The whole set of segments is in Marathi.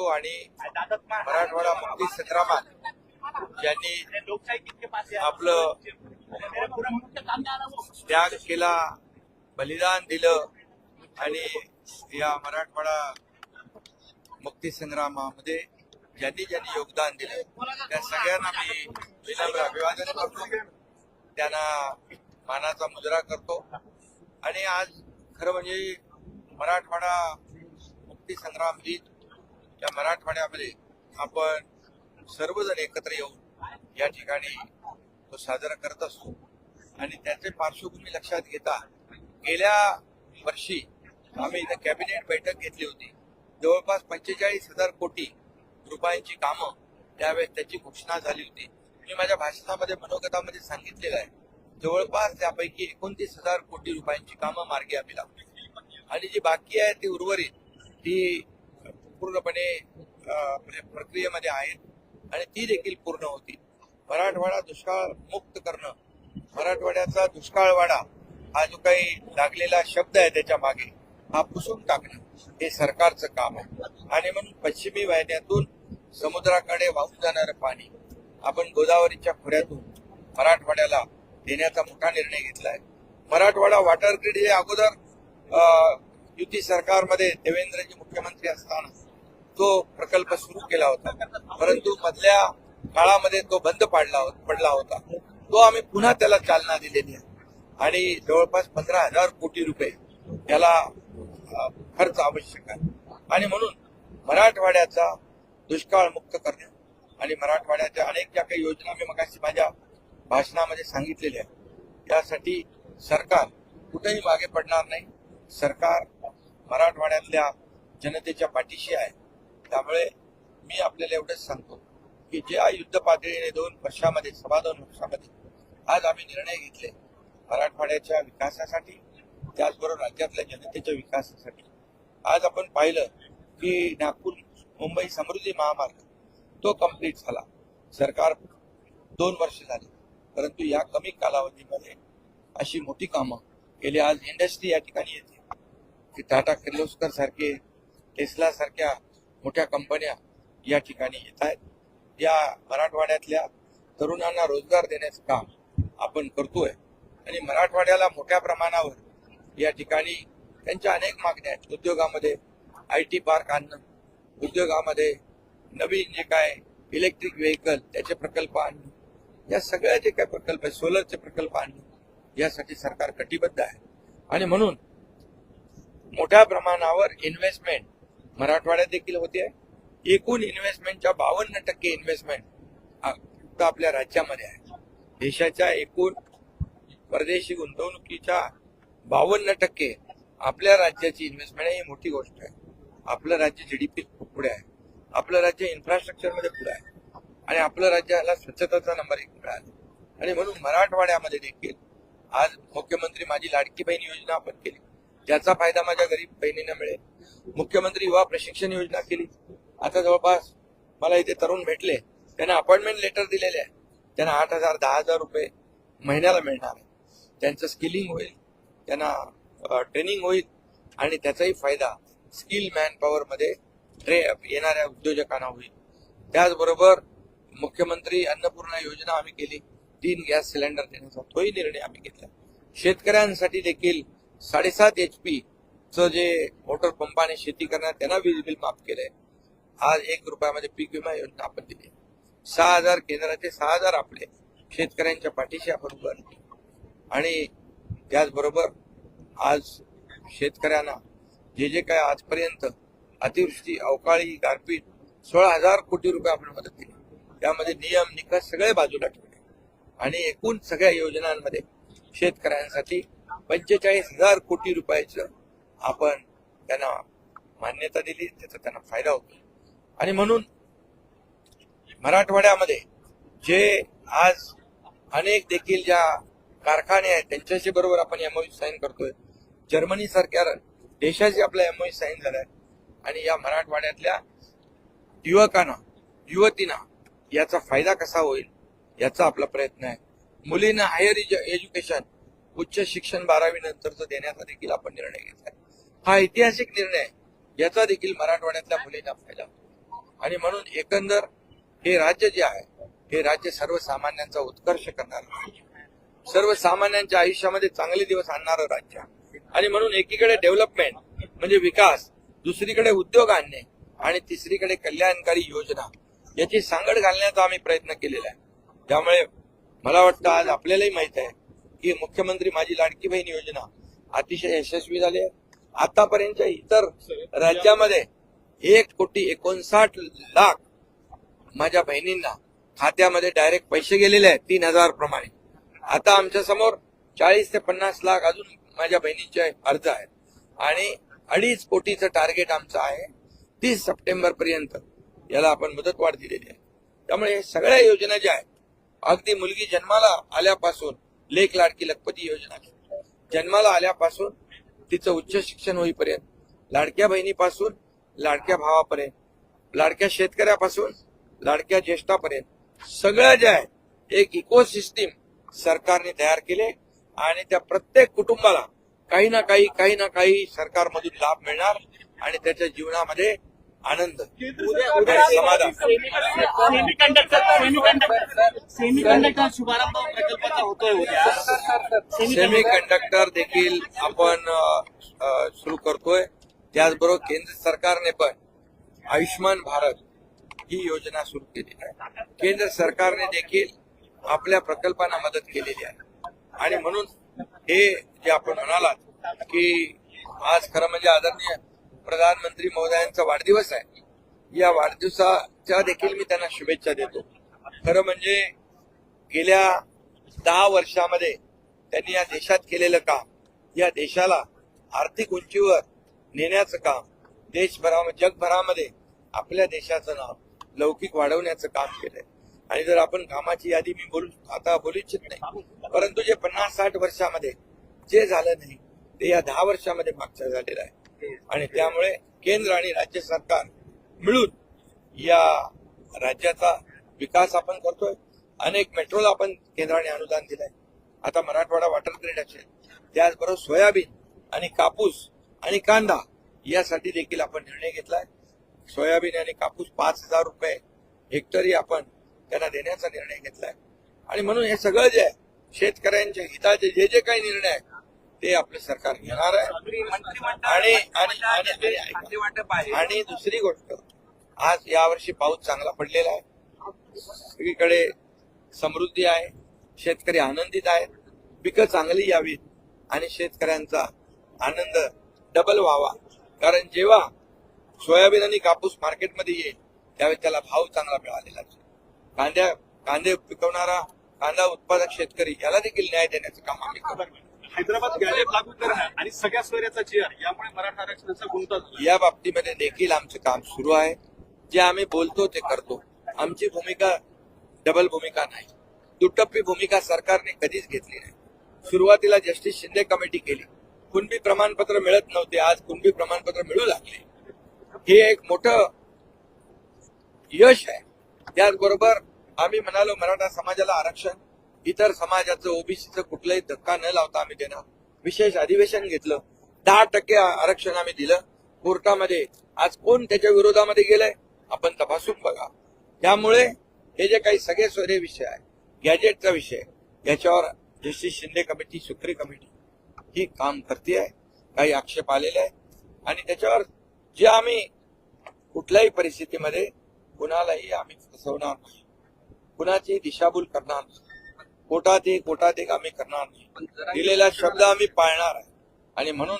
करतो आणि मराठवाडा मुक्ती संग्रामात ज्यांनी आपलं त्याग केला, बलिदान दिलं आणि या मराठवाडा मुक्ती संग्रामामध्ये ज्यांनी ज्यांनी योगदान दिलं त्या सगळ्यांना मी विनम्र अभिवादन करतो, त्यांना मानाचा मुजरा करतो. आणि आज खरं म्हणजे मराठवाडा मुक्ती संग्राम दिन या मराठवाड्यामध्ये आपण सर्वजण एकत्र येऊन या ठिकाणी तो साजरा करत असतो. आणि त्याचे पार्श्वभूमी लक्षात घेता गेल्या वर्षी आम्ही इथं कॅबिनेट बैठक घेतली होती. जवळपास 45,000 कोटी रुपयांची कामं त्यावेळेस त्याची घोषणा झाली होती. मी माझ्या भाषणामध्ये मनोगतामध्ये सांगितलेलं आहे, जवळपास त्यापैकी 29,000 कोटी रुपयांची कामं मार्गी आम्ही लावली आणि जी बाकी आहे ती उर्वरित ती पूर्णपणे प्रक्रियेमध्ये आहेत आणि ती देखील पूर्ण होती. मराठवाडा दुष्काळ मुक्त करणं, मराठवाड्याचा दुष्काळवाडा हा जो काही लागलेला शब्द आहे त्याच्या मागे हा पुसून टाकणं हे सरकारचं काम आहे. आणि म्हणून पश्चिमी वाहिन्यातून समुद्राकडे वाहून जाणारं पाणी आपण गोदावरीच्या खोऱ्यातून मराठवाड्याला देण्याचा मोठा निर्णय घेतलाय. मराठवाडा वॉटर ग्रीड हे अगोदर युती सरकारमध्ये देवेंद्रजी मुख्यमंत्री असताना तो प्रकल्प सुरू केला होता, परंतु मधल्या काळामध्ये तो बंद पडला होता. तो आम्ही पुन्हा त्याला चालना दिलेली आहे आणि जवळपास 15,000 कोटी रुपये त्याला खर्च आवश्यक आहे. आणि म्हणून मराठवाड्याचा दुष्काळ मुक्त करणे आणि मराठवाड्याच्या अनेक ज्या काही योजना मी मगाशी माझ्या भाषणामध्ये सांगितलेल्या आहेत त्यासाठी सरकार कुठेही मागे पडणार नाही. सरकार मराठवाड्यातल्या जनतेच्या पाठीशी आहे. त्यामुळे मी आपल्याला एवढंच सांगतो की ज्या युद्ध पातळीने 2 वर्षामध्ये 2.25 वर्षामध्ये आज आम्ही निर्णय घेतले मराठवाड्याच्या विकासासाठी, त्याचबरोबर राज्यातल्या जनतेच्या विकासासाठी. आज आपण पाहिलं की नागपूर मुंबई समृद्धी महामार्ग तो कंप्लीट झाला. सरकार 2 वर्ष झाली, परंतु या कमी कालावधीमध्ये अशी मोठी कामं केली. आज इंडस्ट्री या ठिकाणी येते की टाटा किर्लोस्कर सारखे, टेस्ला सारख्या मोठ्या कंपन्या या ठिकाणी येत आहेत. या मराठवाड्यातल्या तरुणांना रोजगार देण्याचं काम आपण करतोय आणि मराठवाड्याला मोठ्या प्रमाणावर या ठिकाणी त्यांच्या अनेक मागण्या आहेत. उद्योगामध्ये IT पार्क आणणं, उद्योगामध्ये नवीन जे काय इलेक्ट्रिक व्हेकल त्याचे प्रकल्प आणणं, या सगळ्या जे काही प्रकल्प आहेत, सोलरचे प्रकल्प आणणं, यासाठी सरकार कटिबद्ध आहे. आणि म्हणून मोठ्या प्रमाणावर इन्व्हेस्टमेंट मराठवाड्यात देखील होते. एकूण इन्व्हेस्टमेंटच्या 52% इन्व्हेस्टमेंट आपल्या राज्यामध्ये आहे. देशाच्या एकूण परदेशी गुंतवणुकीच्या 52% आपल्या राज्याची इन्व्हेस्टमेंट आहे. ही मोठी गोष्ट आहे. आपलं राज्य GDP पुढे आहे, आपलं राज्य इन्फ्रास्ट्रक्चरमध्ये पुढे आहे आणि आपलं राज्याला स्वच्छतेचा नंबर 1 मिळाला. आणि म्हणून मराठवाड्यामध्ये देखील आज मुख्यमंत्री माझी लाडकी बहीण योजना आपण केली, त्याचा फायदा माझ्या गरीब बहिणींना मिळेल. मुख्यमंत्री युवा प्रशिक्षण योजना केली. आता जवळपास मला इथे तरुण भेटले, त्यांना अपॉइंटमेंट लेटर दिलेले आहे, त्यांना 8,000 10,000 रुपये महिन्याला मिळणार आहे. त्यांचं स्किलिंग होईल, त्यांना ट्रेनिंग होईल आणि त्याचाही फायदा स्किल मॅन पॉवर मध्ये येणाऱ्या उद्योजकांना होईल. त्याचबरोबर मुख्यमंत्री अन्नपूर्णा योजना आम्ही केली, 3 गॅस सिलेंडर देण्याचा तोही निर्णय आम्ही घेतला. शेतकऱ्यांसाठी देखील 7.5 HP चं जे मोटर पंपाने शेती करणार त्यांना वीज बिल माफ केलंय. आज 1 रुपयामध्ये पीक विमा योजना आपण दिली. 6,000 केंद्राचे 6,000 आपले शेतकऱ्यांच्या पाठीशी आपण उभं राहिलो. आणि त्याचबरोबर आज शेतकऱ्यांना जे काय आजपर्यंत अतिवृष्टी, अवकाळी, गारपीट 16,000 कोटी रुपये आपण मदत केली. त्यामध्ये नियम निकष सगळे बाजूला ठेवले आणि एकूण सगळ्या योजनांमध्ये शेतकऱ्यांसाठी 45,000 कोटी रुपयाचं आपण त्यांना मान्यता दिली, त्याचा त्यांना फायदा होतो. आणि म्हणून मराठवाड्यामध्ये जे आज अनेक देखील ज्या कारखाने आहेत त्यांच्याशी बरोबर आपण MOU साईन करतोय. जर्मनी सारख्या देशाशी आपला MOU साईन झालाय आणि या मराठवाड्यातल्या युवकांना, युवतींना याचा फायदा कसा होईल याचा आपला प्रयत्न आहे. मुलींना हायर एज्युकेशन, उच्च शिक्षण 12वी नंतरचं देण्याचा देखील आपण निर्णय घेतलाय. हा ऐतिहासिक निर्णय, याचा देखील मराठवाड्यातल्या मुलींना फायदा होतो. आणि म्हणून एकंदर हे राज्य जे आहे हे राज्य सर्वसामान्यांचा उत्कर्ष करणारं राज्य, सर्वसामान्यांच्या आयुष्यामध्ये चांगले दिवस आणणारं राज्य. आणि म्हणून एकीकडे डेव्हलपमेंट म्हणजे विकास, दुसरीकडे उद्योग आणणे आणि तिसरीकडे कल्याणकारी योजना याची सांगड घालण्याचा आम्ही प्रयत्न केलेला आहे. त्यामुळे मला वाटतं आज आपल्यालाही माहित आहे की मुख्यमंत्री माझी लाडकी बहीण योजना अतिशय यशस्वी झाली आहे. आतापर्यंतच्या इतर राज्यामध्ये 1,59,00,000 माझ्या बहिणींना खात्यामध्ये डायरेक्ट पैसे गेलेले आहेत 3,000 प्रमाणे. आता आमच्या समोर 40 ते 50 लाख अजून माझ्या बहिणींचे अर्ज आहेत आणि 2.5 कोटीचं टार्गेट आमचं आहे. 30 सप्टेंबर पर्यंत याला आपण मुदतवाढ दिलेली आहे. त्यामुळे सगळ्या योजना ज्या आहेत अगदी मुलगी जन्माला आल्यापासून लेक लाडकी लखपती योजना, जन्माला आल्यापासून तिचं उच्च शिक्षण होईपर्यंत, लाडक्या बहिणीपासून लाडक्या भावापर्यंत, लाडक्या शेतकऱ्यापासून लाडक्या ज्येष्ठापर्यंत सगळं जे आहे एक इकोसिस्टीम सरकारने तयार केले आणि त्या प्रत्येक कुटुंबाला काही ना काही सरकारमधून लाभ मिळणार आणि त्याच्या जीवनामध्ये आनंद समाधान. सेमीकंडक्टर शुभारंभ प्रकल्पाचा होतोय उद्या. सेमीकंडक्टर देखील आपण सुरू करतोय. त्याचबरोबर केंद्र सरकारने पण आयुष्यमान भारत ही योजना सुरू केली आहे. केंद्र सरकारने देखील आपल्या प्रकल्पांना मदत केलेली आहे आणि म्हणून हे जे आपण म्हणालात की आज खरं म्हणजे आदरणीय प्रधानमंत्री महोदयांचा वाढदिवस आहे. या वाढदिवसाच्या देखील मी त्यांना शुभेच्छा देतो. खरं म्हणजे गेल्या 10 वर्षामध्ये त्यांनी या देशात केलेलं काम, या देशाला आर्थिक उंचीवर नेण्याचं काम, देशभरामध्ये जगभरामध्ये आपल्या देशाचं नाव लौकिक वाढवण्याचं काम केलंय. आणि जर आपण कामाची यादी मी आता बोलू इच्छित नाही, परंतु जे 50-60 वर्षामध्ये जे झालं नाही ते या 10 वर्षामध्ये मागचं झालेलं आहे. आणि त्यामुळे केंद्र आणि राज्य सरकार मिळून या राज्याचा विकास आपण करतोय. अनेक मेट्रोला आपण केंद्राने अनुदान दिलंय. आता मराठवाडा वॉटर ग्रीड असेल, त्याचबरोबर सोयाबीन आणि कापूस आणि कांदा यासाठी देखील आपण निर्णय घेतलाय. सोयाबीन आणि कापूस 5,000 रुपये हेक्टरी आपण त्यांना देण्याचा निर्णय घेतलाय. आणि म्हणून हे सगळं जे आहे शेतकऱ्यांच्या हिताचे जे जे काही निर्णय आहेत ते आपलं सरकार घेणार आहे. आणि दुसरी गोष्ट, आज यावर्षी पाऊस चांगला पडलेला आहे, सगळीकडे समृद्धी आहे, शेतकरी आनंदित आहेत, पिकं चांगली यावीत आणि शेतकऱ्यांचा आनंद डबल व्हावा. कारण जेव्हा सोयाबीन आणि कापूस मार्केटमध्ये येईल त्यावेळी त्याला भाव चांगला मिळालेला आहे. कांदे पिकवणारा कांदा उत्पादक शेतकरी याला देखील न्याय देण्याचं काम आम्ही करू. हैदराबाद गॅजेट लागू करणं आणि सगळ्या सोयऱ्याचा चेअर यामुळे मराठा आरक्षणाचा गुंता या बाबतीमध्ये देखील आमचं काम सुरू आहे. जे आम्ही बोलतो ते करतो. आमची भूमिका डबल भूमिका नाही, दुटप्पी भूमिका सरकारने कधीच घेतली नाही. सुरुवातीला जस्टिस शिंदे कमिटी केली, कुणबी प्रमाणपत्र मिळत नव्हते, आज कुणबी प्रमाणपत्र मिळू लागले. हे एक मोठं यश आहे. त्याचबरोबर आम्ही म्हणालो मराठा समाजाला आरक्षण, इतर समाजाचं ओबीसीचं कुठलाही धक्का न लावता आम्ही देणार. विशेष अधिवेशन घेतलं, 10% आरक्षण आम्ही दिलं कोर्टामध्ये. आज कोण त्याच्या विरोधामध्ये गेलंय आपण तपासून बघा. त्यामुळे हे जे काही सगळे सोयरे विषय आहे, गॅजेटचा विषय, याच्यावर justice Shinde committee, Sukri committee ही काम करते आहे. काही आक्षेप आलेले आहे आणि त्याच्यावर जे आम्ही कुठल्याही परिस्थितीमध्ये कुणालाही आम्ही फसवणार नाही, कुणाची दिशाभूल करणार नाही, कोटात एक आम्ही करणार नाही. दिलेला शब्द आम्ही पाळणार आहे. आणि म्हणून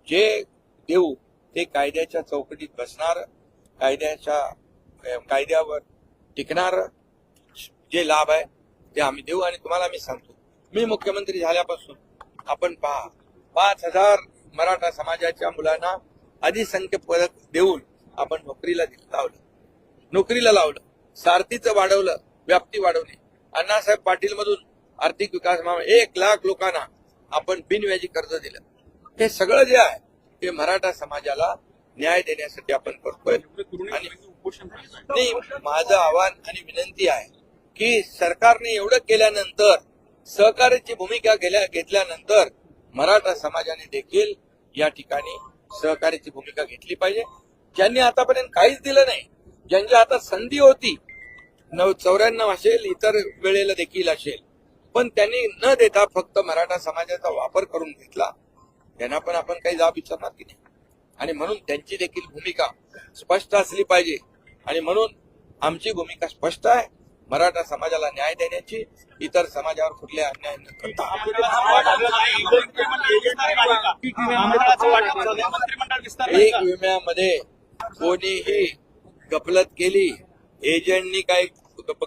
जे देऊ ते कायद्याच्या चौकटीत बसणार, कायद्यावर टिकणार जे लाभ आहे ते आम्ही देऊ. आणि तुम्हाला मी सांगतो, मी मुख्यमंत्री झाल्यापासून आपण पहा 5,000 मराठा समाजाच्या मुलांना अधिसंख्य पदक देऊन आपण नोकरीला लावलं, सारथीचं वाढवलं, व्याप्ती वाढवली. अण्णासाहेब पाटील मधून आर्थिक विकास 1 लाख लोकांना आपण बिनव्याजी कर्ज दिलं. हे सगळं जे आहे ते मराठा समाजाला न्याय देण्यासाठी आपण करतोय. आणि माझं आव्हान आणि विनंती आहे की सरकारने एवढं केल्यानंतर, सहकार्याची भूमिका घेतल्यानंतर मराठा समाजाने देखील या ठिकाणी सहकार्याची भूमिका घेतली पाहिजे. ज्यांनी आतापर्यंत काहीच दिलं नाही ज्यांच्या हातात संधी होती 94 असेल, इतर वेळेला देखील असेल, पण त्यांनी न देता फक्त मराठा समाजाचा वापर करून घेतला. त्यांना पण आपण काही जाब विचारणार की नाही. आणि म्हणून त्यांची देखील भूमिका स्पष्ट असली पाहिजे. आणि म्हणून आमची भूमिका स्पष्ट आहे, मराठा समाजाला न्याय देण्याची, इतर समाजावर कुठले अन्याय न करता. पीक विम्यामध्ये कोणीही गफलत केली, एजंटनी काही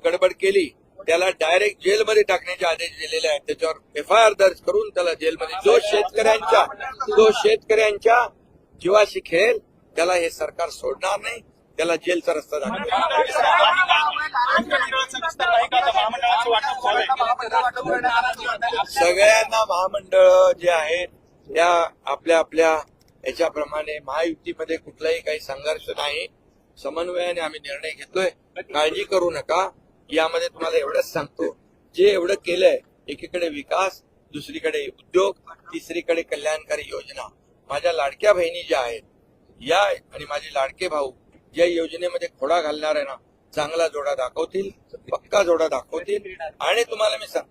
गडबड केली, त्याला डायरेक्ट जेलमध्ये टाकण्याचे आदेश दिलेले आहेत. त्याच्यावर FIR दर्ज करून त्याला जेलमध्ये, जो शेतकऱ्यांच्या जीवाशी खेळेल त्याला हे सरकार सोडणार नाही, त्याला जेलचा रस्ता दाखवेल. सगळ्यांना महामंडळ जे आहेत त्या आपल्या आपल्या याच्याप्रमाणे, महायुतीमध्ये कुठलाही काही संघर्ष नाही, समन्वयाने आम्ही निर्णय घेतलोय. काळजी करू नका. यामध्ये तुम्हाला एवढंच सांगतो, जे एवढं केलंय, एकीकडे विकास, दुसरीकडे उद्योग, तिसरीकडे कल्याणकारी योजना, माझ्या लाडक्या बहिणी ज्या आहेत या आणि माझे लाडके भाऊ ज्या योजनेमध्ये खोडा घालणार आहे ना, चांगला जोडा दाखवतील, पक्का जोडा दाखवतील. आणि तुम्हाला मी सांग,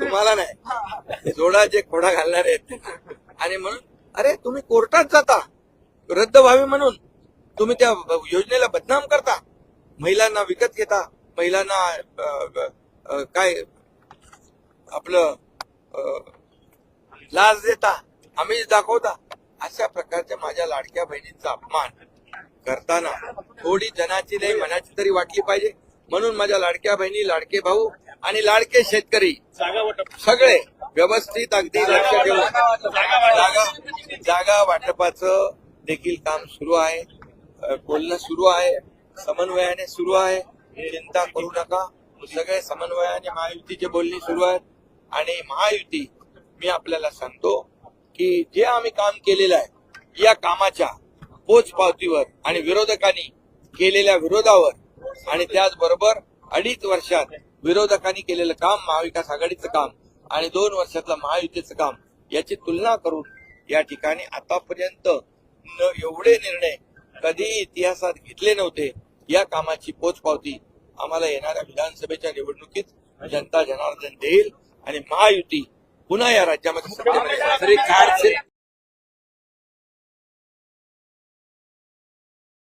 तुम्हाला नाही, जोडा जे खोडा घालणार आहेत. आणि म्हणून अरे तुम्ही कोर्टात जाता रद्द व्हावी म्हणून, तुम्ही त्या योजनेला बदनाम करता, महिलांना विकत घेता, महिलांना काय आपलं लाच देता, आम्हीच दाखवता. अशा प्रकारच्या माझ्या लाडक्या बहिणींचा अपमान करताना थोडी जनाची नाही मनाची तरी वाटली पाहिजे. म्हणून माझ्या लाडक्या बहिणी, लाडके भाऊ आणि लाडके शेतकरी सगळे व्यवस्थित अगदी लक्ष ठेवून जागा वाटपाचं देखील काम सुरू आहे, बोलणं सुरू आहे, समन्वयाने सुरू आहे. चिंता करू नका, सगळे समन्वयाने महायुतीचे बोलणी सुरू आहेत. आणि महायुती, मी आपल्याला सांगतो की जे आम्ही काम केलेलं आहे या कामाच्या पोचपावतीवर आणि विरोधकांनी केलेल्या विरोधावर आणि त्याचबरोबर 2.5 वर्षात विरोधकांनी केलेलं काम, महाविकास आघाडीचं काम आणि 2 वर्षातलं महायुतीचं काम याची तुलना करून या ठिकाणी आतापर्यंत एवढे निर्णय कधी इतिहासात घेतले नव्हते. या कामाची पोचपावती आम्हाला येणाऱ्या विधानसभेच्या निवडणुकीत जनता जनार्दन देईल आणि महायुती पुन्हा या राज्यामध्ये सत्तेमध्ये